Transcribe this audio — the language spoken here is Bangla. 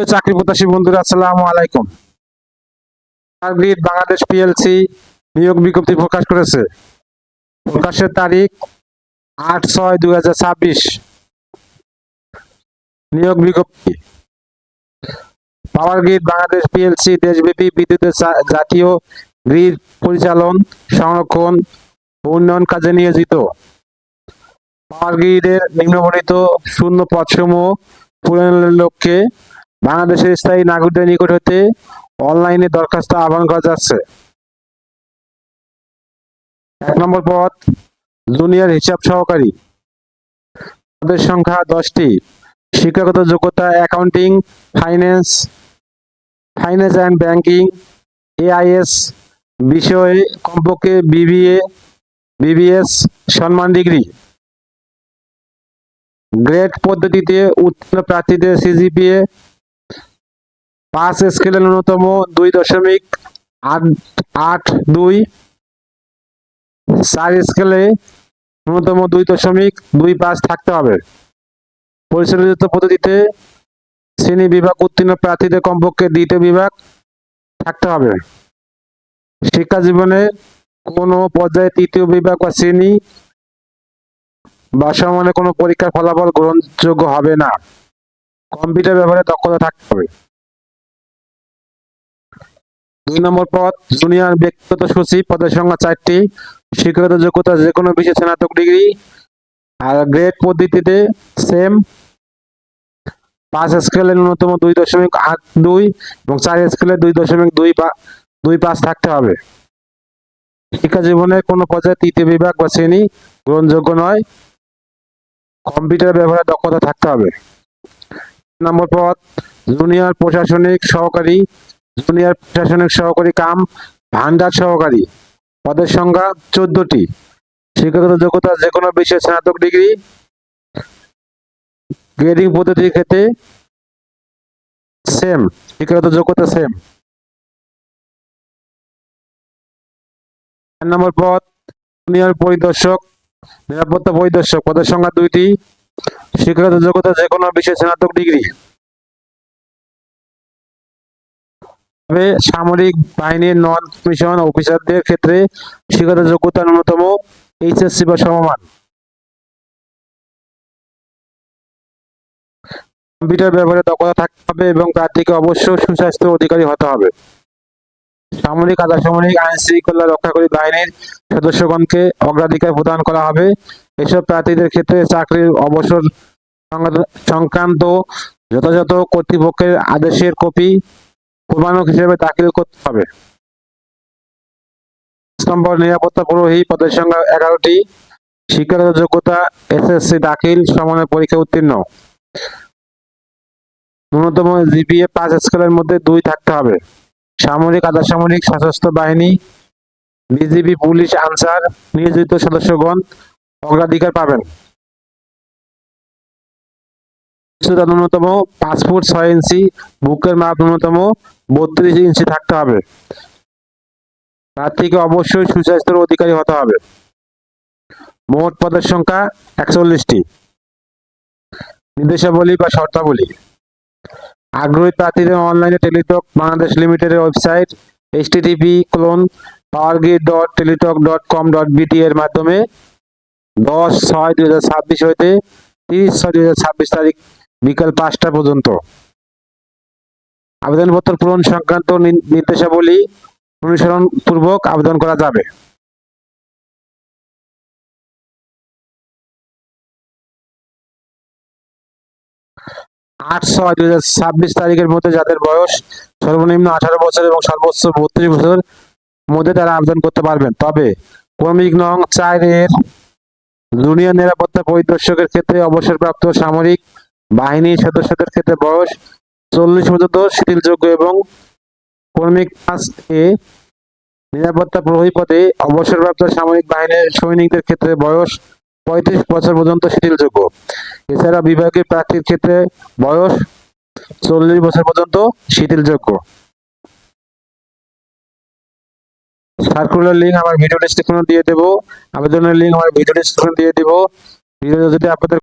প্রিয় চাকরি প্রত্যাশী বন্ধুরা, আসসালামু আলাইকুম। গ্রিড বাংলাদেশ পিএলসি নিয়োগ বিজ্ঞপ্তি প্রকাশ করেছে। প্রকাশের তারিখ 8/6/2026। নিয়োগ বিজ্ঞপ্তি। পাওয়ার গ্রিড বাংলাদেশ পিএলসি দেশব্যাপী বিদ্যুতের জাতীয় গ্রিড পরিচালন, সংরক্ষণ ও উন্নয়ন কাজে নিয়োজিত। পাওয়ার গ্রিডের নিম্নবর্ণিত শূন্য পদসমূহ পূরণের লক্ষ্যে বাংলাদেশের স্থায়ী নাগরিকদের নিকট হতে অনলাইনে দরখাস্ত আহ্বান করা যাচ্ছে। 1 নম্বর পদ জুনিয়র হিসাব সহকারী। পদের সংখ্যা 10টি। শিক্ষাগত যোগ্যতা accounting, finance and banking, AIS বিষয়ে কমপক্ষে বিবিএস সম্মান ডিগ্রি। গ্রেড পদ্ধতিতে উত্তীর্ণ প্রার্থীদের সিজিপিএ 5 স্কেলে ন্যূনতম 2.82, 4 স্কেলে ন্যূনতম 2.25 থাকতে হবে। পরিচালিত পদ্ধতিতে শ্রেণী বিভাগ উত্তীর্ণ প্রার্থীদের কমপক্ষে দ্বিতীয় বিভাগ থাকতে হবে। শিক্ষা জীবনে কোনো পর্যায়ে তৃতীয় বিভাগ বা শ্রেণী বা সমানের কোনো পরীক্ষার ফলাফল গ্রহণযোগ্য হবে না। কম্পিউটার ব্যবহারে দক্ষতা থাকতে হবে। 2 নম্বর পদ জুনিয়র ব্যক্তিগত সচিব। পদের সংখ্যা 4টি। শিক্ষাগত যোগ্যতা যে কোনো বিষয়ে স্নাতক ডিগ্রি। আর গ্রেড পদ্ধতিতে সেম 5 স্কেলে ন্যূনতম 2.82 এবং 4 স্কেলে 2.25 থাকতে হবে। শিক্ষা জীবনে কোনো পর্যায়ে তৃতীয় বিভাগ বা শ্রেণী গ্রহণযোগ্য নয়। কম্পিউটার ব্যবহারে দক্ষতা থাকতে হবে। নম্বর পদ জুনিয়র প্রশাসনিক সহকারী। জুনিয়র প্রশাসনিক সহকারী কাম ভান্ডার সহকারী। পদের সংখ্যা 14টি। শিক্ষাগত যোগ্যতা যে কোনো বিষয়ে স্নাতক ডিগ্রি। গ্রেডিং পদ্ধতির ক্ষেত্রে সেম, শিক্ষাগত যোগ্যতা সেম। 4 নম্বর পদ জুনিয়র পরিদর্শক, নিরাপত্তা পরিদর্শক। পদের সংখ্যা 2টি। শিক্ষাগত যোগ্যতা যে কোনো বিষয়ে স্নাতক ডিগ্রি। তবে সামরিক বাহিনীর নন কমিশন অফিসারদের ক্ষেত্রে শিক্ষাগত যোগ্যতা ন্যূনতম এইচএসসি বা সমমান। কম্পিউটার ব্যবহারে দক্ষতা থাকতে হবে এবং প্রার্থীকে অবশ্যই সুস্বাস্থ্য অধিকারী হতে হবে। সামরিক, আধা সামরিক, আইন শৃঙ্খলা রক্ষাকারী বাহিনীর সদস্যগণকে অগ্রাধিকার প্রদান করা হবে। এসব প্রার্থীদের ক্ষেত্রে চাকরির অবসর সংক্রান্ত যথাযথ কর্তৃপক্ষের আদেশের কপি প্রমাণক হিসেবে দাখিল করতে হবে। 5 নম্বর নিরাপত্তা প্রহরী। পদের সংখ্যা 11টি। শিক্ষাগত যোগ্যতা এসএসসি দাখিল সমানের পরীক্ষা উত্তীর্ণ। ন্যূনতম জিপিএ 5 স্কেলের মধ্যে 2 থাকতে হবে। সামরিক, আধা সামরিক, সশস্ত্র বাহিনী, বিজিবি, পুলিশ, আনসার নিয়োজিত সদস্যগণ অগ্রাধিকার পাবেন। উচ্চতা ন্যূনতম 5 ফুট 6 ইঞ্চি, বুকের মাপ ন্যূনতম 32 ইঞ্চি থাকতে হবে। প্রার্থীকে অবশ্যই সুস্বাস্থ্যের অধিকারী হতে হবে। মোট পদের সংখ্যা 41টি। নির্দেশাবলী বা শর্তাবলী। আগ্রহী প্রার্থীদের অনলাইনে টেলিটক বাংলাদেশ লিমিটেডের ওয়েবসাইট http://teletalk.teletalk.com.bt এর মাধ্যমে 10/6/2026 হইতে 30/6/2026 তারিখ বিকাল 5টা পর্যন্ত আবেদনপত্র পূরণ সংক্রান্ত নির্দেশাবলী অনুসরণ পূর্বক আবেদন করা যাবে। 8/6/2026 তারিখের মধ্যে যাদের বয়স সর্বনিম্ন 18 বছর এবং সর্বোচ্চ 32 বছর মধ্যে তারা আবেদন করতে পারবেন। তবে ক্রমিক নং 4 এর জুনিয়র নিরাপত্তা পরিদর্শকের ক্ষেত্রে অবসরপ্রাপ্ত সামরিক বাহিনীর সদস্যদের ক্ষেত্রে বয়স 40 পর্যন্ত শিথিলযোগ্য এবং ক্রমিক 5 এ নিরাপত্তা প্রহরী পদে অবসরপ্রাপ্ত সামরিক বাহিনীর সৈনিকদের ক্ষেত্রে বয়স 35 বছর পর্যন্ত শিথিলযোগ্য। এছাড়া বিভাগীয় প্রার্থীর ক্ষেত্রে বয়স 40 বছর পর্যন্ত শিথিলযোগ্য। সার্কুলার লিঙ্ক আমার ভিডিও ডেসক্রিপশনে দিয়ে দেবো। আবেদনের লিঙ্ক আমার ভিডিও ডেসক্রিপশনে দিয়ে দেবো। ভিডিও যদি আপনাদের